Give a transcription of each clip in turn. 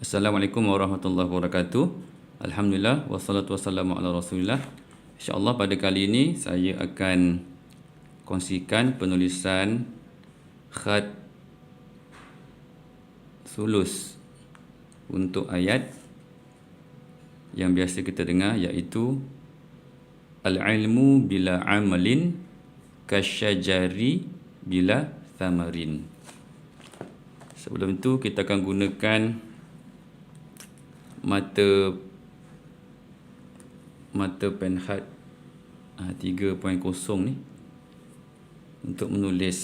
Assalamualaikum warahmatullahi wabarakatuh. Alhamdulillah wassalatu wassalamu ala Rasulillah. InsyaAllah pada kali ini saya akan kongsikan penulisan khat sulus untuk ayat yang biasa kita dengar, iaitu al-ilmu bila amalin kasyajari bila thamarin. Sebelum itu kita akan gunakan mata pen khat 3.0 ni untuk menulis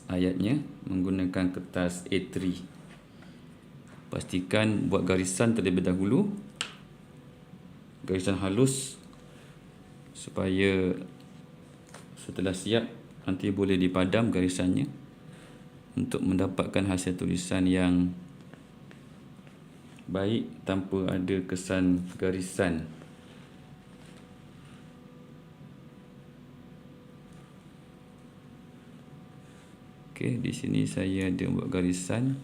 ayatnya menggunakan kertas A3. Pastikan buat garisan terlebih dahulu, garisan halus, supaya setelah siap nanti boleh dipadam garisannya untuk mendapatkan hasil tulisan yang baik tanpa ada kesan garisan. Okey, di sini saya ada buat garisan.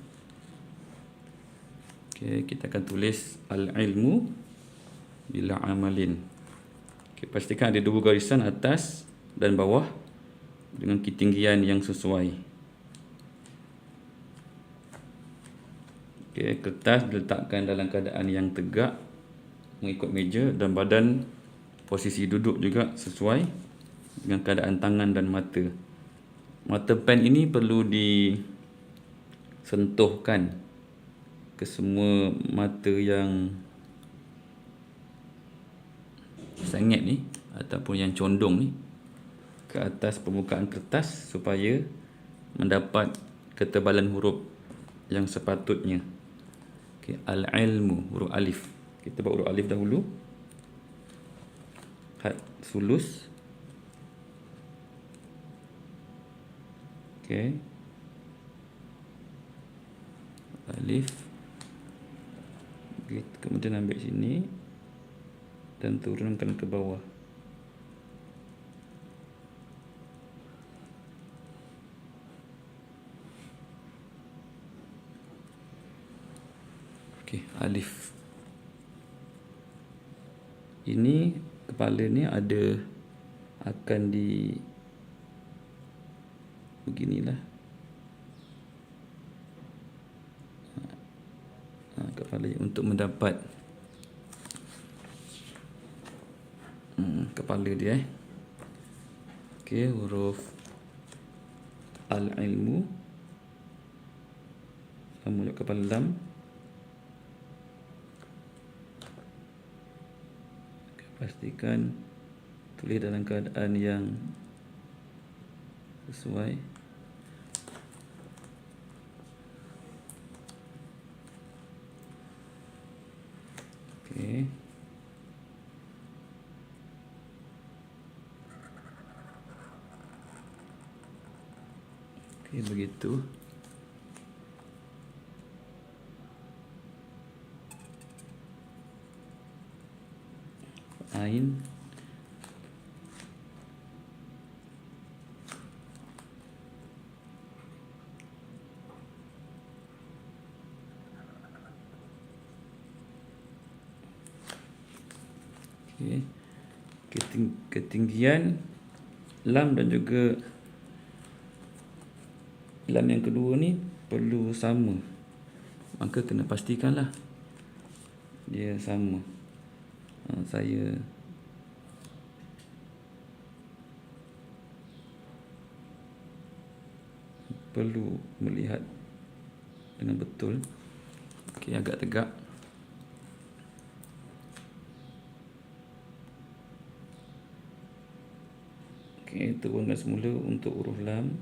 Okey, kita akan tulis al-ilmu bila amalin. Okey, pastikan ada dua garisan atas dan bawah dengan ketinggian yang sesuai. Okay, kertas diletakkan dalam keadaan yang tegak mengikut meja, dan badan posisi duduk juga sesuai dengan keadaan tangan dan mata. Mata pen ini perlu disentuhkan ke semua mata yang sengit ni ataupun yang condong ni ke atas permukaan kertas supaya mendapat ketebalan huruf yang sepatutnya. Okay, al-ilmu, huruf alif. Kita buat huruf alif dahulu. Khat sulus. Okay. Alif. Okay, kemudian ambil sini dan turunkan ke bawah. Alif. Ini kepala ni ada akan di beginilah. Kepala untuk mendapat kepala dia. Okey, huruf al-ilmu sama kepala lam. Pastikan tulis dalam keadaan yang sesuai. Okey. Okey, begitu. Ain. Okay. Ketinggian lam dan juga lam yang kedua ni perlu sama. Maka kena pastikanlah dia sama. Saya perlu melihat dengan betul. Okey, agak tegak. Okey, turunkan semula untuk huruf lam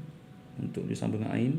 untuk disambung dengan ain.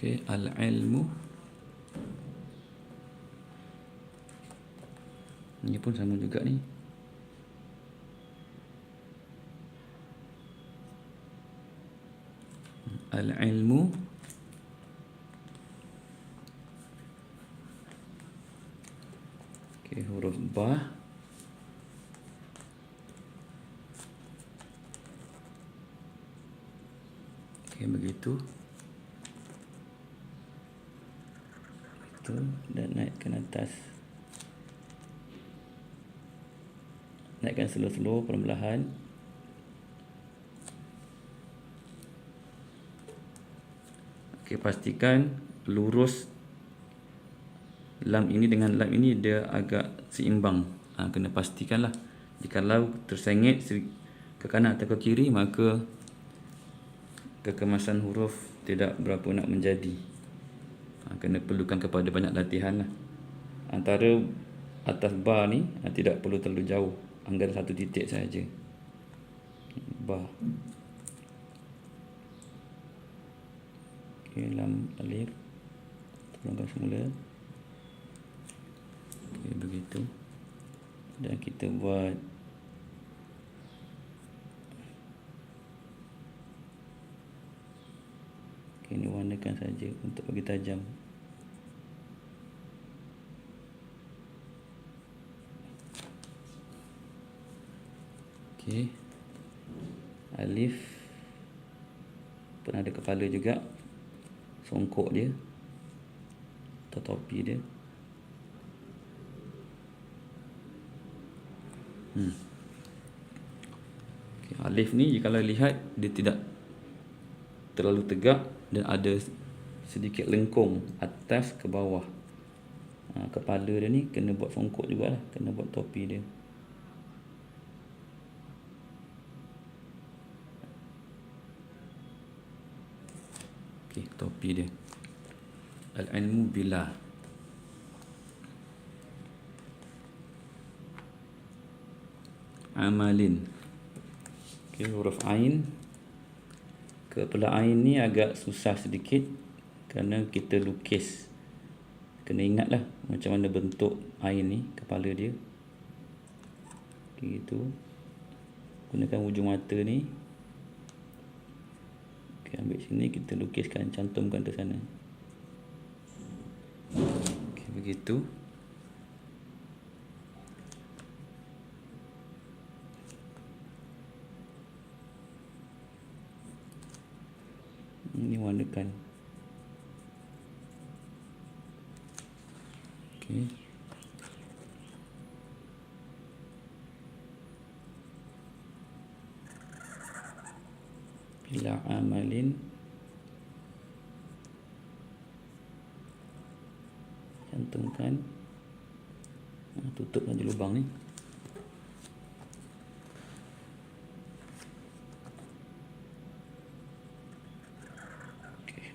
Okey, al-ilmu pun sama juga ni. Al-ilmu huruf ba. Begitu. Itu dan naikkan atas. Naikkan slow-slow, perlahan. Pastikan lurus lam ini dengan lam ini dia agak seimbang. Kena pastikanlah. Jikalau tersengit ke kanan atau ke kiri, maka kekemasan huruf tidak berapa nak menjadi. Kena perlukan kepada banyak latihan lah. Antara atas ba ni tidak perlu terlalu jauh, anggaran 1 titik saja. Ba. Lam alif, turunkan semula. Begitu. Dan kita buat ini warnakan saja untuk bagi tajam. Alif pernah ada kepala juga, songkok dia atau topi dia. Alif ni kalau lihat dia tidak terlalu tegak dan ada sedikit lengkung atas ke bawah. Kepala dia ni kena buat songkok jugalah, kena buat topi dia. Topi dia. Al-ilmu bila. Amalin. Huruf ain. Kepala ain ni agak susah sedikit kerana kita lukis. Kena ingatlah macam mana bentuk ain ni, kepala dia. Gitu. Gunakan ujung mata ni. Ambil sini, kita lukiskan, cantumkan ke sana. Begitu. Ini warnakan. Bila amalin, cantumkan. Tutup saja lubang ni.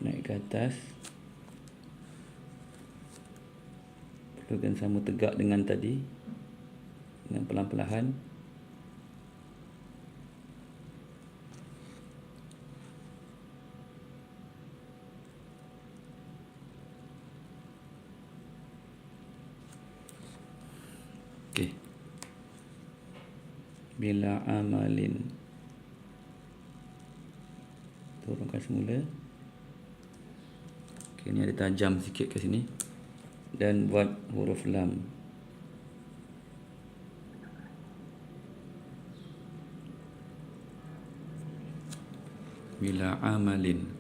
Naik ke atas. Perlukan sama tegak dengan tadi, dengan pelan-pelan. Bila amalin, turunkan semula. Ni ada tajam sikit ke sini. Dan buat huruf lam. Bila amalin.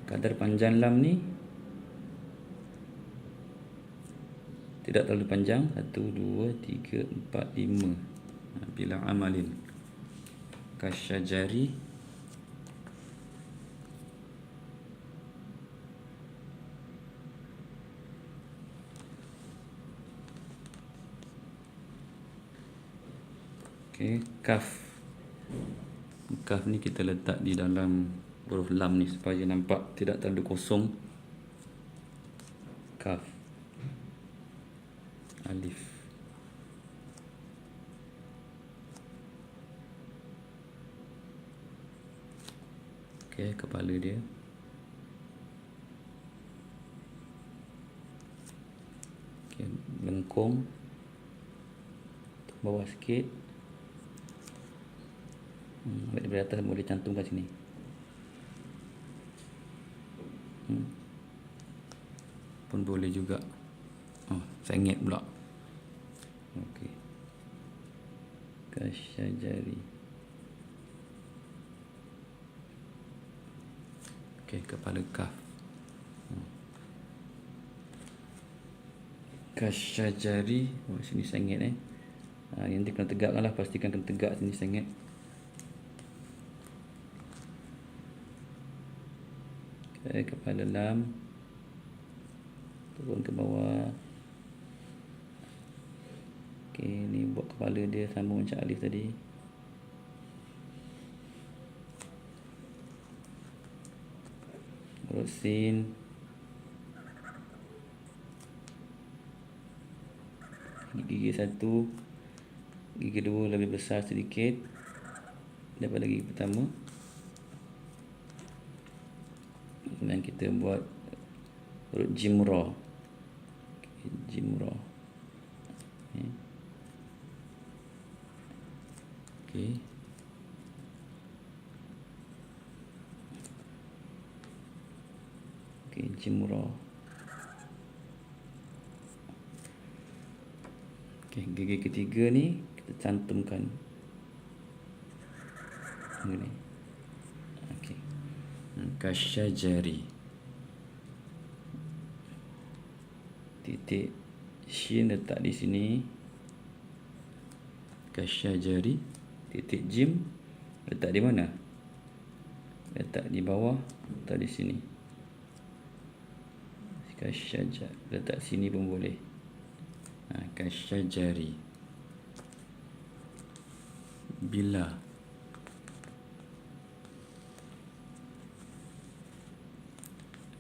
Kadar panjang lam ni tidak terlalu panjang. 1, 2, 3, 4, 5. Bila amalin. Kasyajari. Kaf. Kaf ni kita letak di dalam huruf lam ni supaya nampak tidak terlalu kosong. Kaf. Alif. Kepala dia. lengkung bawah sikit. Dari atas boleh cantumkan sini. Pun boleh juga. Sengit pula. Okey. Kasyajari. Okey, kepala kaf. Kasyajari. Sini sengit nanti kena tegakkan lah. Pastikan kena tegak sini sengit. Okay, kepala lam. Turun ke bawah. Okey, ni buat kepala dia sama macam alif tadi. Huruf sin. Gigi satu, gigi dua lebih besar sedikit daripada gigi pertama. Kemudian kita buat huruf jim ra. Jim ra. Okey. Okey, jim ra. Okey, gigi ketiga ni kita cantumkan ini. Okey. Kasyajari. Titik shin letak di sini. Kasyajari. Titik jim letak di mana? Letak di bawah, letak di sini. Kasyajar, letak sini pun boleh. Kasyajari. Bila.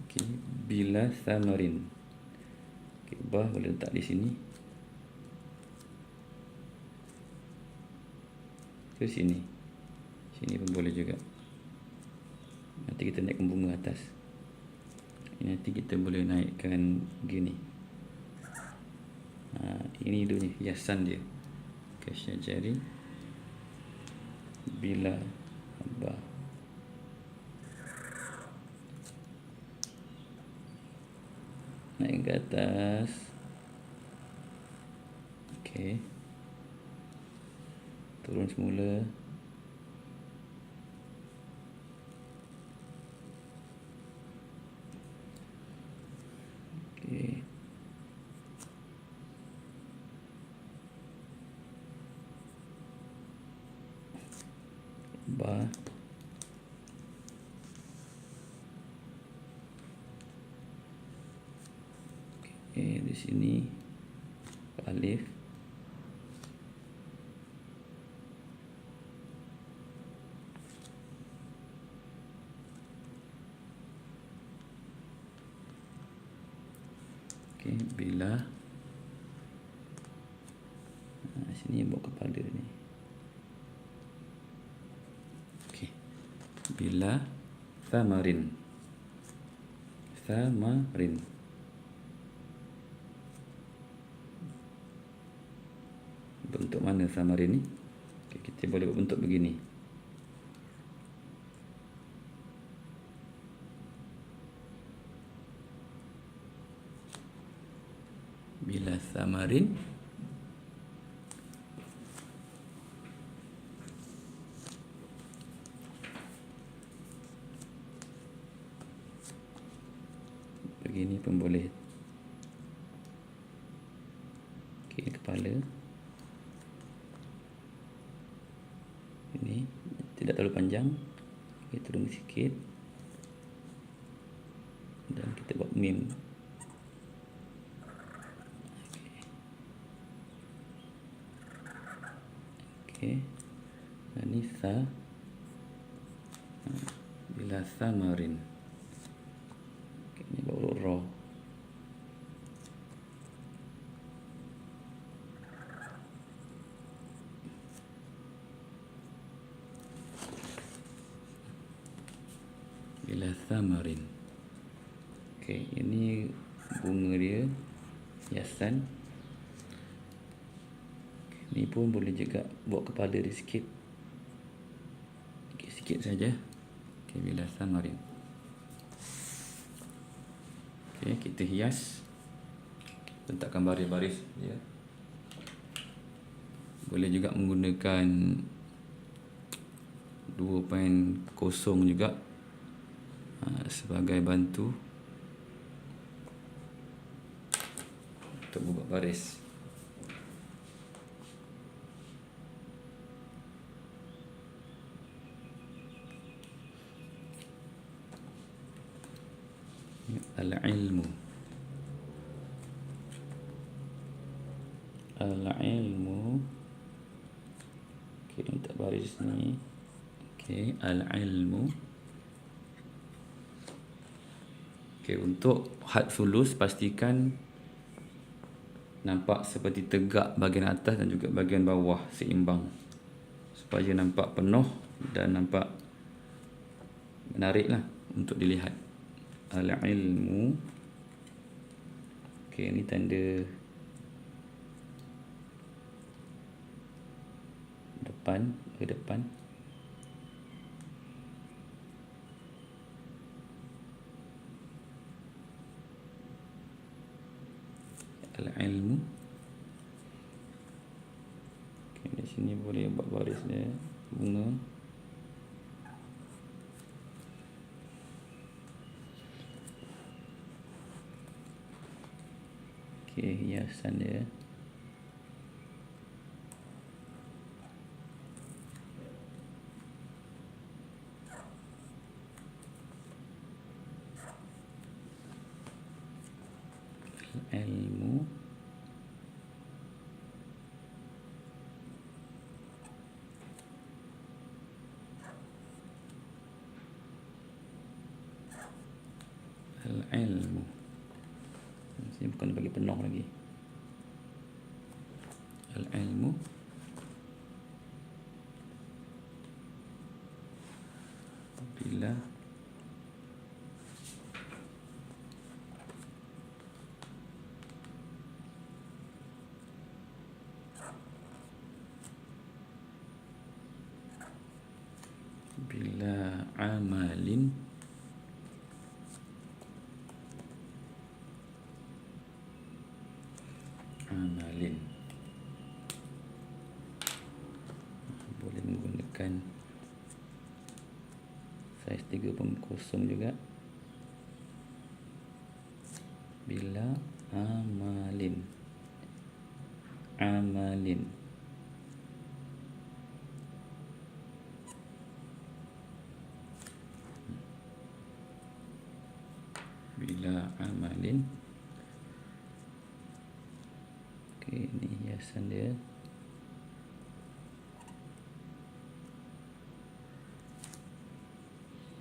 Okey, bila samarin. Okey, bah boleh letak di sini. Ke sini. Sini pun boleh juga. Nanti kita naikkan bunga atas. Nanti kita boleh naikkan gini. Ini dulu ni hiasan dia. Kasyajari. Bila ba. Naik ke atas. Okey. Turun semula. Okey. Ba. Okey, di sini alif. Bila sini buat kepala ni. Okey. Bila samarin. Samarin. Bentuk mana samarin ni? Okey, kita boleh buat bentuk begini. Bila samarin. Begini pun boleh. Okey, kepala. Ini tidak terlalu panjang. Kita turun sikit. Dan kita buat mim. Okey. Ini sa. Bila samarin. Okey, ini baru ra. Bila samarin. Okey, ini bunga dia hiasan. Ni pun boleh juga buat kepala dia sikit. Sikit saja. Okey, bilasan marin. Okey, kita hias. Letakkan baris-baris ya. Boleh juga menggunakan 2.0 juga sebagai bantu untuk buat baris. Al-ilmu. Al-ilmu. Okey, letak baris ni. Okey, al-ilmu. Okey, untuk had sulus pastikan nampak seperti tegak bahagian atas dan juga bahagian bawah seimbang supaya nampak penuh dan nampak menariklah untuk dilihat. Al-ilmu. Okey, ni tanda depan, ke depan. Al-ilmu. Okey, di sini boleh buat baris dia bunga. Okey, hiasan dia. Ilmu. Al-ilmu. Sini bukan bagi penuh lagi. Al-ilmu. Bila amalin boleh menggunakan saiz 3.0 juga. Bila amalin bila amalin. Okey, ni hiasan dia.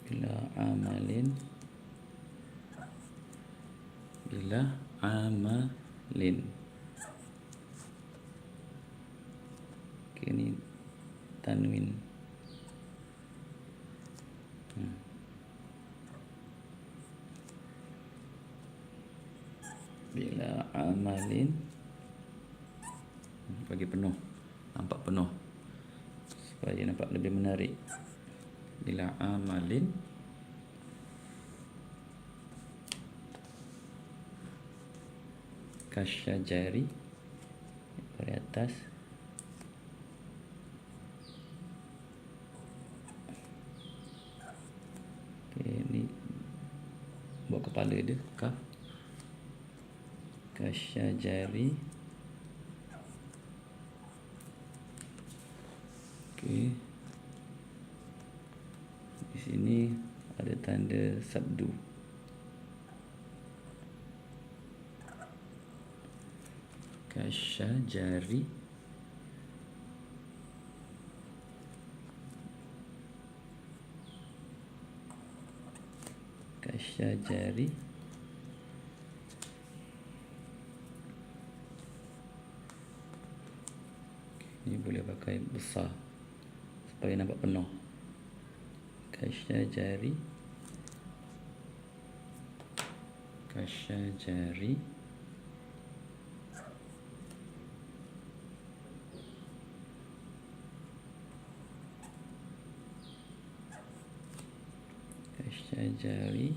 Bila amalin. Okey, ni tanwin. Bila amalin. Bagi penuh, nampak penuh supaya nampak lebih menarik. Bila amalin. Kasyajari dari atas. Okey, ni buat kepala dia, kaf. Kasyajari. Okey. Di sini ada tanda sabdu. Kasyajari. Kasyajari. Ini boleh pakai besar supaya nampak penuh. Kasyajari. Kasyajari. Syajari.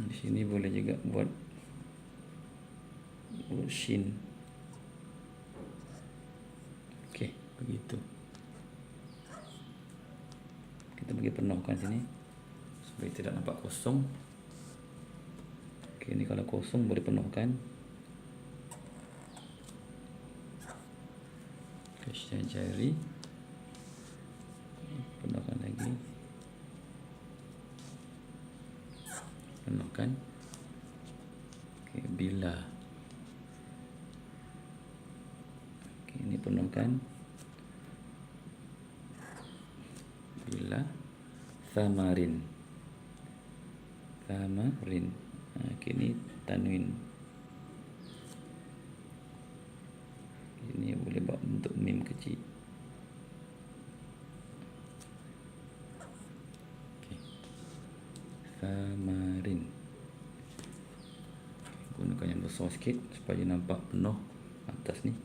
Di sini boleh juga buat shin. Okey, begitu. Kita bagi penuhkan sini supaya tidak nampak kosong. Okey, ni kalau kosong boleh penuhkan. Syajari. Penuhkan lagi. Penuhkan. Okey, bila. Okey, ini penuhkan. Bila. Thamarin. Thamarin. Okey, ini tanwin. Ini boleh buat bentuk mim kecil. Okey. Thamarin. Gunakan yang besar sikit supaya nampak penuh atas ni.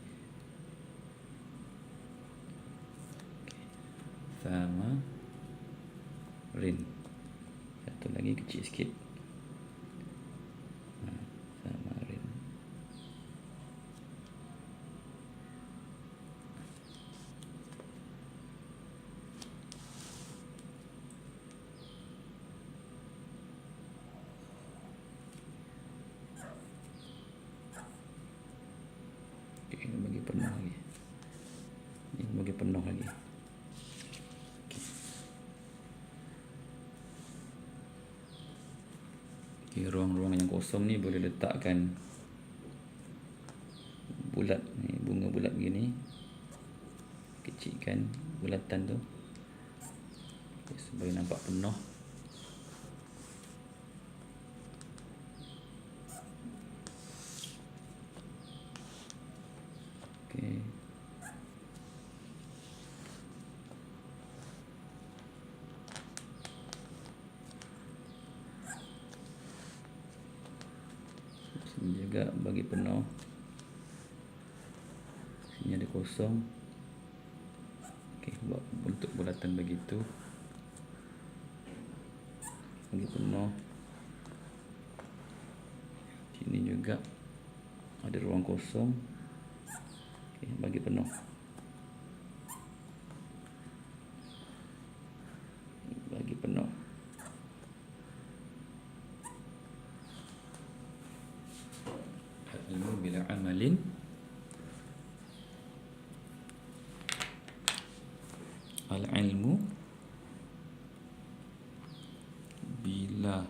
Okey. Thamarin. Satu lagi kecil sikit. Thamarin. Okey, ini bagi penuh lagi. Ini bagi penuh lagi. Okey, ruang-ruang yang kosong ni boleh letakkan bulat ni, bunga bulat begini. Kecilkan bulatan tu. Okey, supaya nampak penuh. Okey. Sini juga bagi penuh. Sini ada kosong. Okey, buat bentuk bulatan begitu. Bagi penuh. Sini juga ada ruang kosong. Okey, bagi penuh. Bagi penuh. Ilmu bila amalin. Al-ilmu bila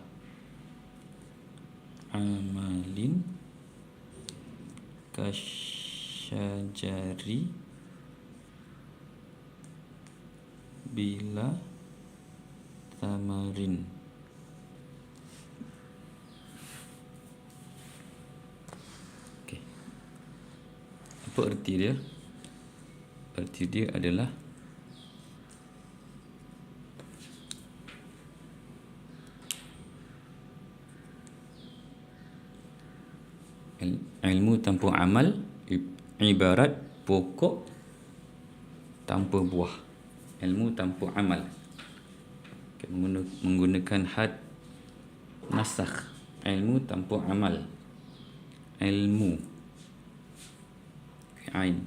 amalin kasyajari bila tamarin. Okey. Apa erti dia? Erti dia adalah ilmu tanpa amal ibarat pokok tanpa buah. Ilmu tanpa amal. Okay, menggunakan had nasakh. Ilmu tanpa amal. Ilmu. Ain.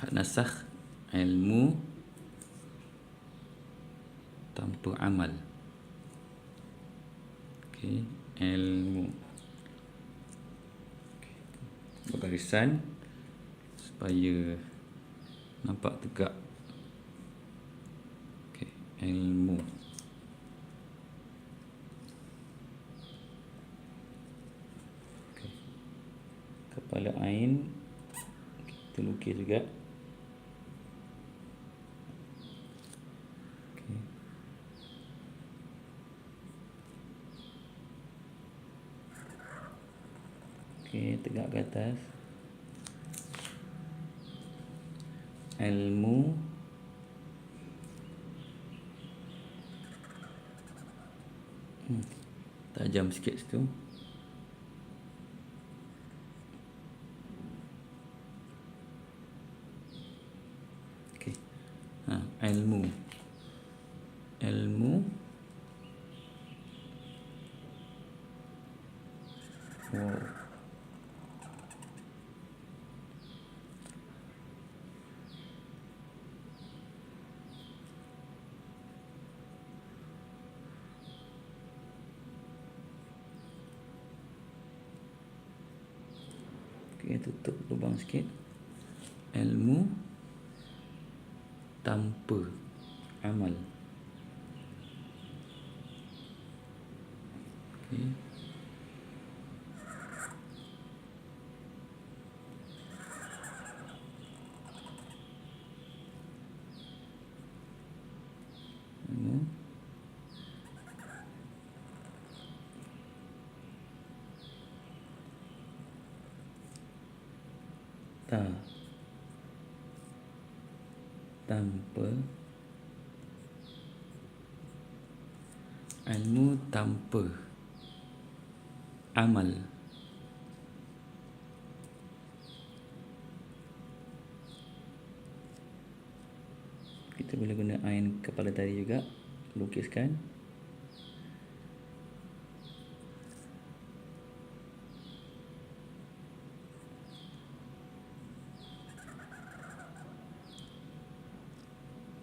Had nasakh. Ilmu tanpa amal. Okay. Ilmu. Barisan supaya nampak tegak. Okey, ilmu. Okey. Kepala ain kita lukis juga. Okey. Okey, tegak ke atas. Ilmu tajam sikit situ. Ilmu. Ilmu. Wow. Okey, tutup lubang sikit. Ilmu tanpa amal. Okey. Ilmu tanpa ilmu tanpa amal. Kita boleh guna ain kepala tadi juga, lukiskan.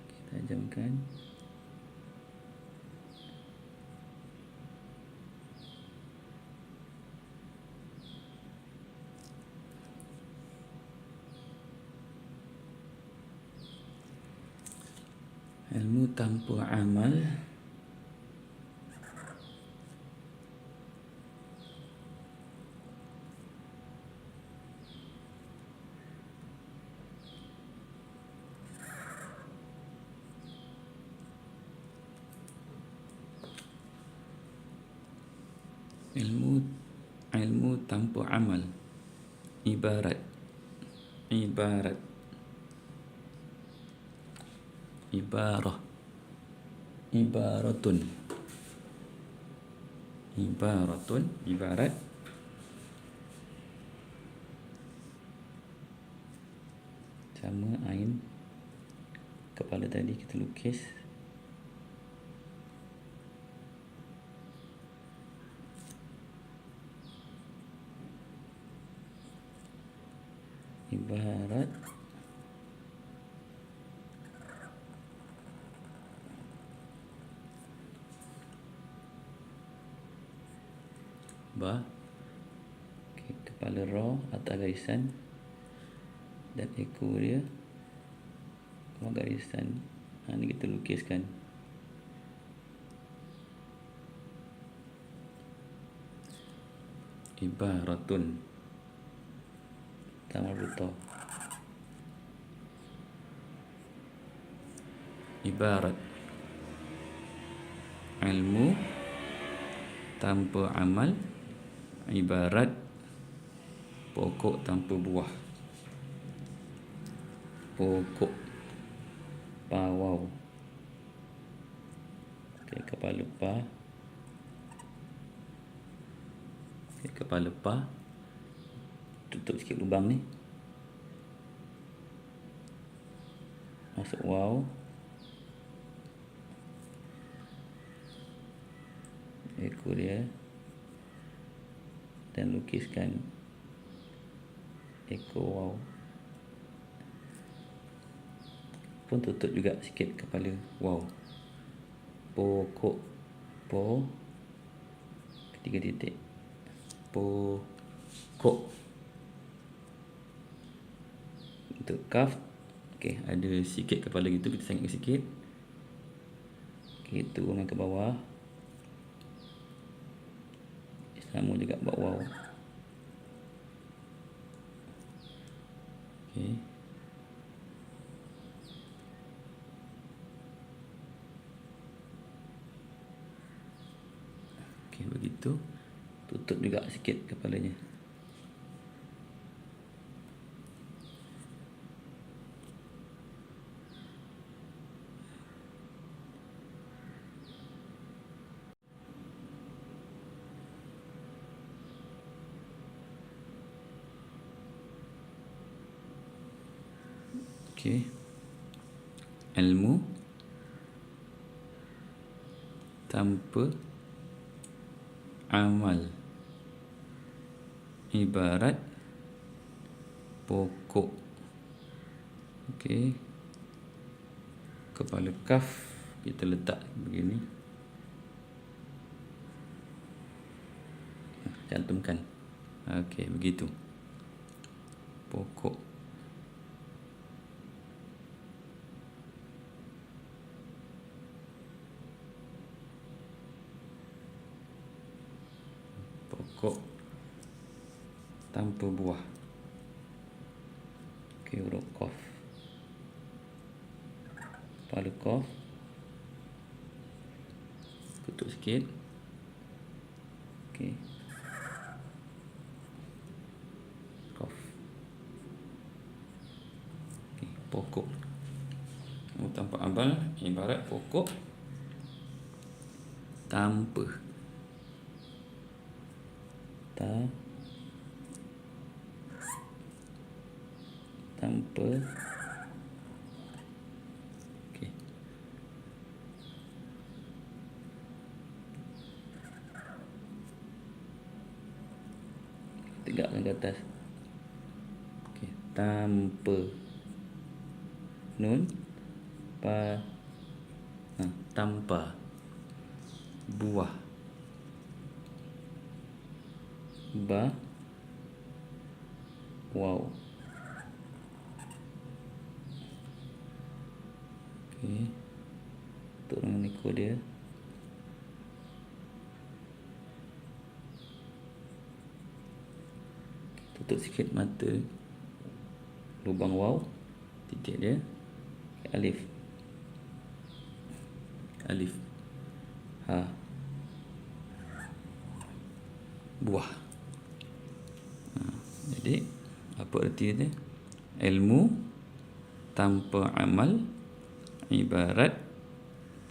Kita tajamkan. Ilmu tanpa amal. Ilmu tanpa amal. Ibarat. Ibarah. Ibaratun. Ibarat. Sama ain kepala tadi kita lukis. Ibarat okay, kepala ra atas garisan dan ekor dia bawah garisan. Ni kita lukiskan. Ibaratun tambah buta. Ibarat. Ilmu tanpa amal. Ibarat pokok tanpa buah. Pokok pawau. Okey, kepala pa. Okey, kepala pa. Tutup sikit lubang ni. Masuk waw. Ekor dia. Dan lukiskan ekor waw. Pun tutup juga sikit kepala waw. Pokok. Po. Ketiga titik. Pokok. Untuk kaf. Okey, ada sikit kepala gitu, kita sengit sikit. Okey, turunkan ke bawah. Sama juga buat waw. Okey. Okey, begitu. Tutup juga sikit kepalanya. Okey. ilmu tanpa amal, ibarat pokok. Okey, kepala kaf kita letak begini, cantumkan. Okey, begitu. Pokok. Pokok tanpa buah. Okey, huruf qaf. Kepala qaf. Tutup sikit. Okey. Qaf. Okey, pokok. Tanpa amal ibarat pokok tanpa tanpa. Okey. Tegakkan ke atas. Okey, tanpa nun tanpa buah, waw. Okey, untuk dengan ekor dia. Tutup sikit mata lubang waw, titik dia. Alif, ha, buah. Jadi apa erti dia? Ilmu tanpa amal ibarat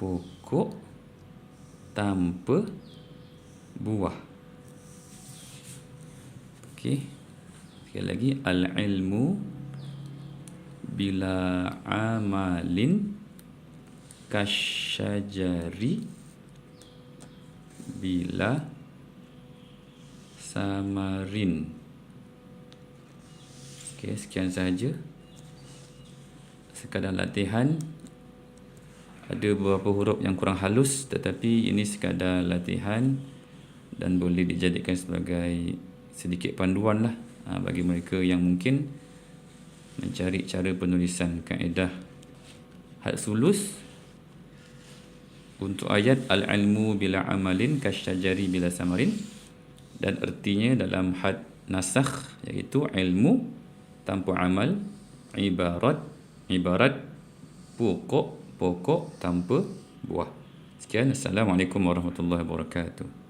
pokok tanpa buah. Okey, sekali lagi, al-ilmu bila amalin kasyajari bila samarin. Okey, sekian sahaja sekadar latihan. Ada beberapa huruf yang kurang halus, tetapi ini sekadar latihan dan boleh dijadikan sebagai sedikit panduan lah bagi mereka yang mungkin mencari cara penulisan kaedah had sulus untuk ayat al-ilmu bila amalin kasyajari bila samarin, dan ertinya dalam had nasakh iaitu ilmu tanpa amal ibarat pokok tanpa buah. Sekian, Assalamualaikum warahmatullahi wabarakatuh.